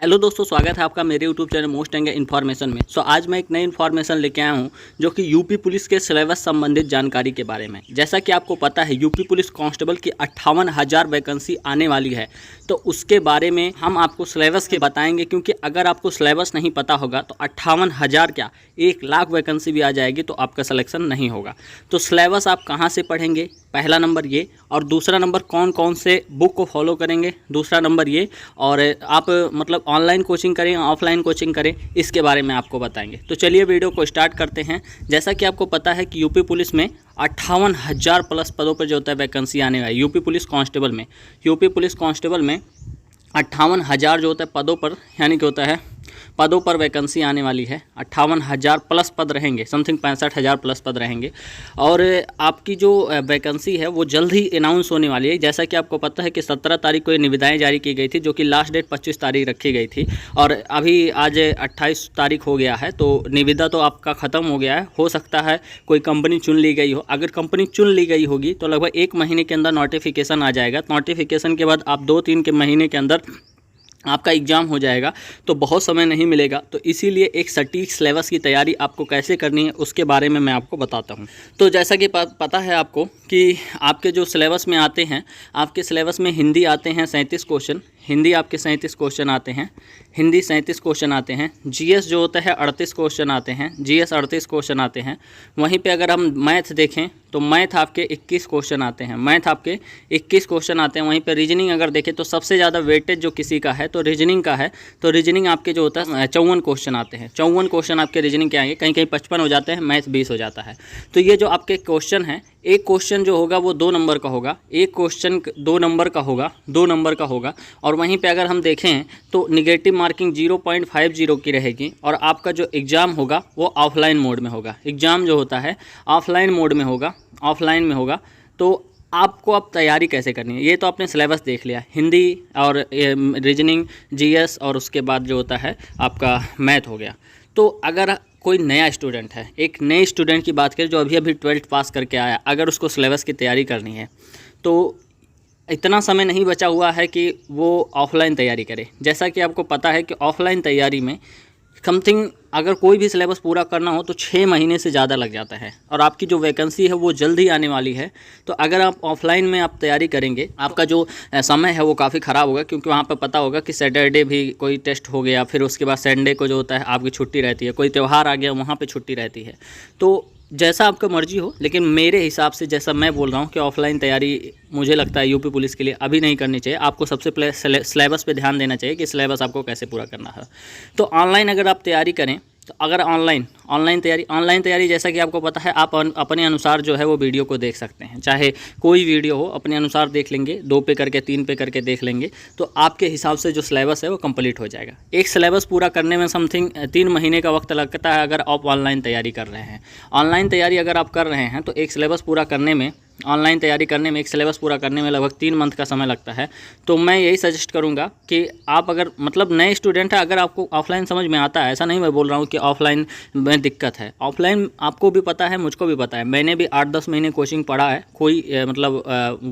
Hello दोस्तों, स्वागत है आपका मेरे यूट्यूब चैनल मोस्ट एंगे इन्फॉर्मेशन में। आज मैं एक नई इन्फॉर्मेशन लेके आया हूँ जो कि यूपी पुलिस के सिलेबस संबंधित जानकारी के बारे में। जैसा कि आपको पता है यूपी पुलिस कांस्टेबल की 58,000 वैकेंसी आने वाली है, तो उसके बारे में हम आपको सिलेबस के बताएंगे। क्योंकि अगर आपको सिलेबस नहीं पता होगा तो 58,000 क्या 1,00,000 वैकेंसी भी आ जाएगी तो आपका सिलेक्शन नहीं होगा। तो सिलेबस आप कहाँ से पढ़ेंगे, पहला नंबर ये, और दूसरा नंबर कौन कौन से बुक को फॉलो करेंगे, दूसरा नंबर ये, और आप मतलब ऑनलाइन कोचिंग करें ऑफलाइन कोचिंग करें, इसके बारे में आपको बताएंगे। तो चलिए वीडियो को स्टार्ट करते हैं। जैसा कि आपको पता है कि यूपी पुलिस में 58,000 प्लस पदों पर जो होता है वैकेंसी आने वाली है। यूपी पुलिस कांस्टेबल में 58,000 जो होता है पदों पर, यानी कि होता है पदों पर वैकेंसी आने वाली है। 58,000 प्लस पद रहेंगे, समथिंग 65,000 प्लस पद रहेंगे। और आपकी जो वैकेंसी है वो जल्द ही अनाउंस होने वाली है। जैसा कि आपको पता है कि 17 तारीख को ये निविदाएँ जारी की गई थी, जो कि लास्ट डेट 25 तारीख रखी गई थी, और अभी आज 28 तारीख हो गया है। तो निविदा तो आपका ख़त्म हो गया है। हो सकता है कोई कंपनी चुन ली गई हो। अगर कंपनी चुन ली गई होगी तो लगभग 1 महीने के अंदर नोटिफिकेशन आ जाएगा। नोटिफिकेशन के बाद आप 2-3 के महीने के अंदर आपका एग्ज़ाम हो जाएगा, तो बहुत समय नहीं मिलेगा। तो इसीलिए एक सटीक सिलेबस की तैयारी आपको कैसे करनी है उसके बारे में मैं आपको बताता हूं। तो जैसा कि पता है आपको कि आपके जो सिलेबस में आते हैं, आपके सिलेबस में हिंदी आते हैं 37 क्वेश्चन, हिंदी आपके 37 क्वेश्चन आते हैं, हिंदी 37 क्वेश्चन आते हैं। जीएस जो होता है 38 क्वेश्चन आते हैं, जीएस 38 क्वेश्चन आते हैं। वहीं पे अगर हम मैथ देखें तो मैथ आपके 21 क्वेश्चन आते हैं, मैथ आपके 21 क्वेश्चन आते हैं। वहीं पे रीजनिंग अगर देखें तो सबसे ज़्यादा वेटेज जो किसी का है तो रीजनिंग का है। तो रीजनिंग आपके जो होता है 54 क्वेश्चन आते हैं, 54 क्वेश्चन आपके रीजनिंग के आएंगे। कहीं कहीं 55 हो जाते हैं, मैथ 20 हो जाता है। तो ये जो आपके क्वेश्चन हैं, एक क्वेश्चन जो होगा वो 2 नंबर का होगा, एक क्वेश्चन 2 नंबर का होगा, 2 नंबर का होगा। और वहीं पे अगर हम देखें तो निगेटिव मार्किंग 0.50 की रहेगी। और आपका जो एग्ज़ाम होगा वो ऑफलाइन मोड में होगा। एग्ज़ाम जो होता है ऑफलाइन मोड में होगा, ऑफलाइन में होगा। तो आपको अब तैयारी कैसे करनी है, ये तो आपने सिलेबस देख लिया, हिंदी और रीजनिंग, जीएस, और उसके बाद जो होता है आपका मैथ हो गया। तो अगर कोई नया स्टूडेंट है, एक नए स्टूडेंट की बात करें जो अभी 12th पास करके आया, अगर उसको सिलेबस की तैयारी करनी है तो इतना समय नहीं बचा हुआ है कि वो ऑफ़लाइन तैयारी करे। जैसा कि आपको पता है कि ऑफ़लाइन तैयारी में समथिंग अगर कोई भी सिलेबस पूरा करना हो तो 6 महीने से ज़्यादा लग जाता है, और आपकी जो वैकेंसी है वो जल्द ही आने वाली है। तो अगर आप ऑफलाइन में आप तैयारी करेंगे, आपका जो समय है वो काफ़ी ख़राब होगा। क्योंकि वहाँ पर पता होगा कि सैटरडे भी कोई टेस्ट हो गया, फिर उसके बाद संडे को जो होता है आपकी छुट्टी रहती है, कोई त्यौहार आ गया वहाँ पर छुट्टी रहती है। तो जैसा आपका मर्जी हो, लेकिन मेरे हिसाब से जैसा मैं बोल रहा हूँ कि ऑफलाइन तैयारी मुझे लगता है यूपी पुलिस के लिए अभी नहीं करनी चाहिए। आपको सबसे पहले सिलेबस पे ध्यान देना चाहिए कि सिलेबस आपको कैसे पूरा करना है। तो ऑनलाइन अगर आप तैयारी करें तो अगर ऑनलाइन तैयारी जैसा कि आपको पता है, आप अपने अनुसार जो है वो वीडियो को देख सकते हैं। चाहे कोई वीडियो हो, अपने अनुसार देख लेंगे, 2 पे करके 3 पे करके देख लेंगे, तो आपके हिसाब से जो सिलेबस है वो कंप्लीट हो जाएगा। एक सिलेबस पूरा करने में समथिंग 3 महीने का वक्त लगता है अगर आप ऑनलाइन तैयारी कर रहे हैं। ऑनलाइन तैयारी अगर आप कर रहे हैं तो एक सिलेबस पूरा करने में, ऑनलाइन तैयारी करने में, एक सिलेबस पूरा करने में लगभग 3 मंथ का समय लगता है। तो मैं यही सजेस्ट करूंगा कि आप अगर मतलब नए स्टूडेंट है, अगर आपको ऑफलाइन समझ में आता है, ऐसा नहीं मैं बोल रहा हूं कि ऑफलाइन में दिक्कत है, ऑफलाइन आपको भी पता है, मुझको भी पता है। मैंने भी 8-10 महीने कोचिंग पढ़ा है, कोई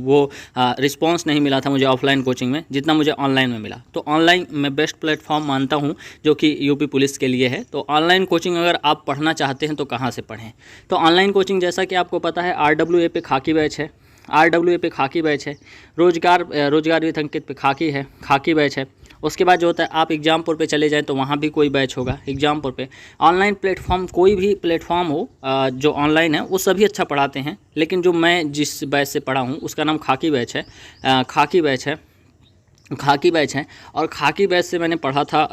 वो रिस्पॉन्स नहीं मिला था मुझे ऑफलाइन कोचिंग में जितना मुझे ऑनलाइन में मिला। तो ऑनलाइन मैं बेस्ट प्लेटफॉर्म मानता हूँ जो कि यूपी पुलिस के लिए है। तो ऑनलाइन कोचिंग अगर आप पढ़ना चाहते हैं तो कहाँ से पढ़ें? तो ऑनलाइन कोचिंग जैसा कि आपको पता है RWA पे खाकी बैच है, RWA पे खाकी बैच है, रोजगार विथ अंकित पे खाकी बैच है। उसके बाद जो होता है आप एग्जामपुर पे चले जाएं तो वहाँ भी कोई बैच होगा एग्जामपुर पे। ऑनलाइन प्लेटफॉर्म, कोई भी प्लेटफॉर्म हो जो ऑनलाइन है वो सभी अच्छा पढ़ाते हैं, लेकिन जो मैं जिस बैच से पढ़ा हूँ उसका नाम खाकी बैच है। खाकी बैच है, और खाकी बैच से मैंने पढ़ा था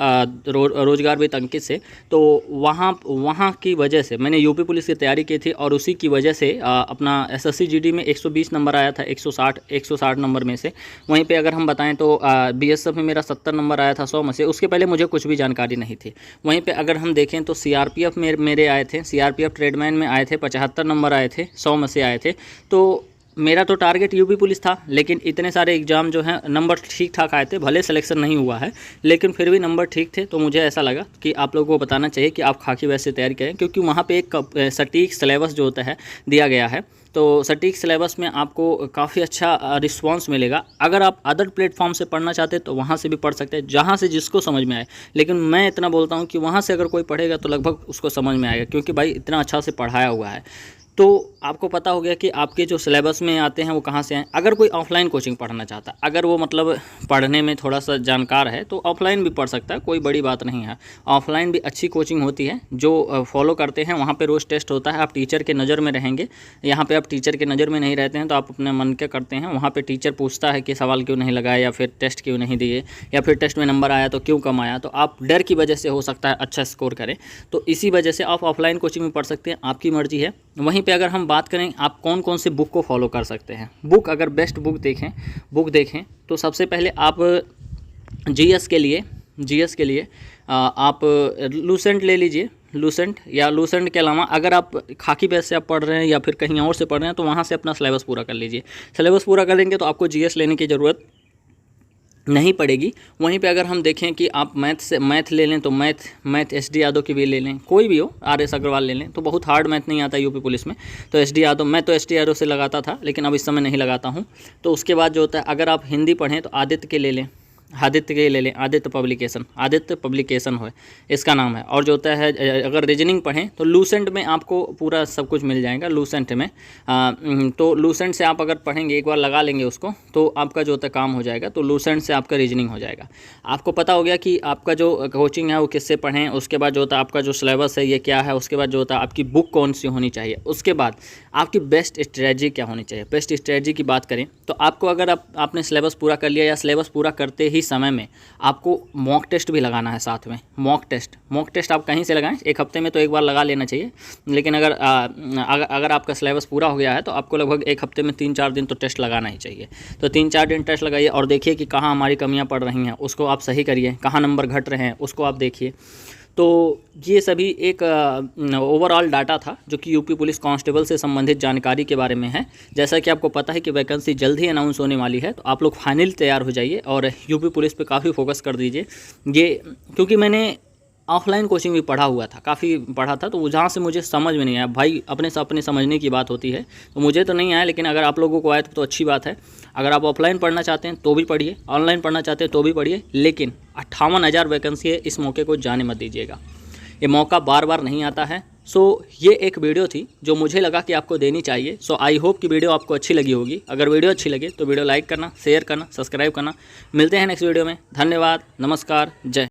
रोजगार विद अंकित से। तो वहाँ की वजह से मैंने यूपी पुलिस की तैयारी की थी, और उसी की वजह से अपना SSC GD में 120 नंबर आया था 160 नंबर में से। वहीं पे अगर हम बताएं तो BSF में मेरा 70 नंबर आया था 100 में से। उसके पहले मुझे कुछ भी जानकारी नहीं थी। वहीं पर अगर हम देखें तो CRPF में मेरे आए थे, CRPF ट्रेडमैन में आए थे 75 नंबर आए थे, 100 में से आए थे। तो मेरा तो टारगेट यूपी पुलिस था, लेकिन इतने सारे एग्ज़ाम जो हैं नंबर ठीक ठाक आए थे, भले सिलेक्शन नहीं हुआ है लेकिन फिर भी नंबर ठीक थे। तो मुझे ऐसा लगा कि आप लोगों को बताना चाहिए कि आप खाकी वैसे तैयारी करें, क्योंकि वहाँ पे एक सटीक सिलेबस जो होता है दिया गया है। तो सटीक सिलेबस में आपको काफ़ी अच्छा रिस्पांस मिलेगा। अगर आप अदर प्लेटफॉर्म से पढ़ना चाहते हैं तो वहाँ से भी पढ़ सकते हैं, जहाँ से जिसको समझ में आए। लेकिन मैं इतना बोलता हूँ कि वहाँ से अगर कोई पढ़ेगा तो लगभग उसको समझ में आएगा, क्योंकि भाई इतना अच्छा से पढ़ाया हुआ है। तो आपको पता हो गया कि आपके जो सिलेबस में आते हैं वो कहाँ से हैं। अगर कोई ऑफलाइन कोचिंग पढ़ना चाहता है, अगर वो मतलब पढ़ने में थोड़ा सा जानकार है तो ऑफलाइन भी पढ़ सकता है, कोई बड़ी बात नहीं है। ऑफलाइन भी अच्छी कोचिंग होती है जो फॉलो करते हैं। वहाँ पे रोज़ टेस्ट होता है, आप टीचर के नज़र में रहेंगे। यहाँ पे आप टीचर के नज़र में नहीं रहते हैं तो आप अपने मन के करते हैं। वहाँ पर टीचर पूछता है कि सवाल क्यों नहीं लगाए, या फिर टेस्ट क्यों नहीं दिए, या फिर टेस्ट में नंबर आया तो क्यों कम आया। तो आप डर की वजह से हो सकता है अच्छा स्कोर करें, तो इसी वजह से आप ऑफलाइन कोचिंग में पढ़ सकते हैं, आपकी मर्जी है। वहीं पे अगर हम बात करें आप कौन कौन से बुक को फॉलो कर सकते हैं, बुक अगर बेस्ट बुक देखें तो सबसे पहले आप जीएस के लिए आप लूसेंट ले लीजिए। लूसेंट या लूसेंट के अलावा अगर आप खाकी बेस से आप पढ़ रहे हैं या फिर कहीं और से पढ़ रहे हैं तो वहाँ से अपना सिलेबस पूरा कर लीजिए। सिलेबस पूरा कर लेंगे तो आपको जीएस लेने की ज़रूरत नहीं पड़ेगी। वहीं पे अगर हम देखें कि आप मैथ ले लें तो मैथ एसडी यादव की भी ले लें, कोई भी हो, आरएस अग्रवाल ले लें, तो बहुत हार्ड मैथ नहीं आता यूपी पुलिस में। तो एसडी यादव, मैं तो एसडी यादव से लगाता था लेकिन अब इस समय नहीं लगाता हूँ। तो उसके बाद जो होता है, अगर आप हिंदी पढ़ें तो आदित्य के ले लें, आदित्य पब्लिकेशन है इसका नाम है। और जो होता है अगर रीजनिंग पढ़ें तो लूसेंट में आपको पूरा सब कुछ मिल जाएगा। लूसेंट में तो लूसेंट से आप अगर पढ़ेंगे, एक बार लगा लेंगे उसको, तो आपका जो होता है काम हो जाएगा। तो लूसेंट से आपका रीजनिंग हो जाएगा। आपको पता हो गया कि आपका जो कोचिंग है वो किससे पढ़ें। उसके बाद जो होता है आपका जो सिलेबस है ये क्या है। उसके बाद जो होता है आपकी बुक कौन सी होनी चाहिए। उसके बाद आपकी बेस्ट स्ट्रेटजी क्या होनी चाहिए। बेस्ट स्ट्रेटजी की बात करें तो आपको, अगर आपने सिलेबस पूरा कर लिया या सिलेबस पूरा करते ही समय में आपको मॉक टेस्ट भी लगाना है साथ में। मॉक टेस्ट आप कहीं से लगाएं, एक हफ्ते में तो एक बार लगा लेना चाहिए। लेकिन अगर आपका सिलेबस पूरा हो गया है तो आपको लगभग एक हफ्ते में 3-4 दिन तो टेस्ट लगाना ही चाहिए। तो 3-4 दिन टेस्ट लगाइए और देखिए कि कहाँ हमारी कमियाँ पड़ रही हैं, उसको आप सही करिए। कहाँ नंबर घट रहे हैं उसको आप देखिए। तो ये सभी एक ओवरऑल डाटा था जो कि यूपी पुलिस कांस्टेबल से संबंधित जानकारी के बारे में है। जैसा कि आपको पता है कि वैकेंसी जल्द ही अनाउंस होने वाली है, तो आप लोग फाइनली तैयार हो जाइए और यूपी पुलिस पे काफ़ी फोकस कर दीजिए। ये क्योंकि मैंने ऑफलाइन कोचिंग भी काफ़ी पढ़ा था, तो जहाँ से मुझे समझ में नहीं आया। भाई अपने से अपने समझने की बात होती है, तो मुझे तो नहीं आया, लेकिन अगर आप लोगों को आया तो अच्छी बात है। अगर आप ऑफलाइन पढ़ना चाहते हैं तो भी पढ़िए, ऑनलाइन पढ़ना चाहते हैं तो भी पढ़िए, लेकिन 58,000 वैकेंसी है, इस मौके को जाने मत दीजिएगा। ये मौका बार बार नहीं आता है। सो ये एक वीडियो थी जो मुझे लगा कि आपको देनी चाहिए। सो आई होप कि वीडियो आपको अच्छी लगी होगी। अगर वीडियो अच्छी लगे तो वीडियो लाइक करना, शेयर करना, सब्सक्राइब करना। मिलते हैं नेक्स्ट वीडियो में। धन्यवाद, नमस्कार, जय।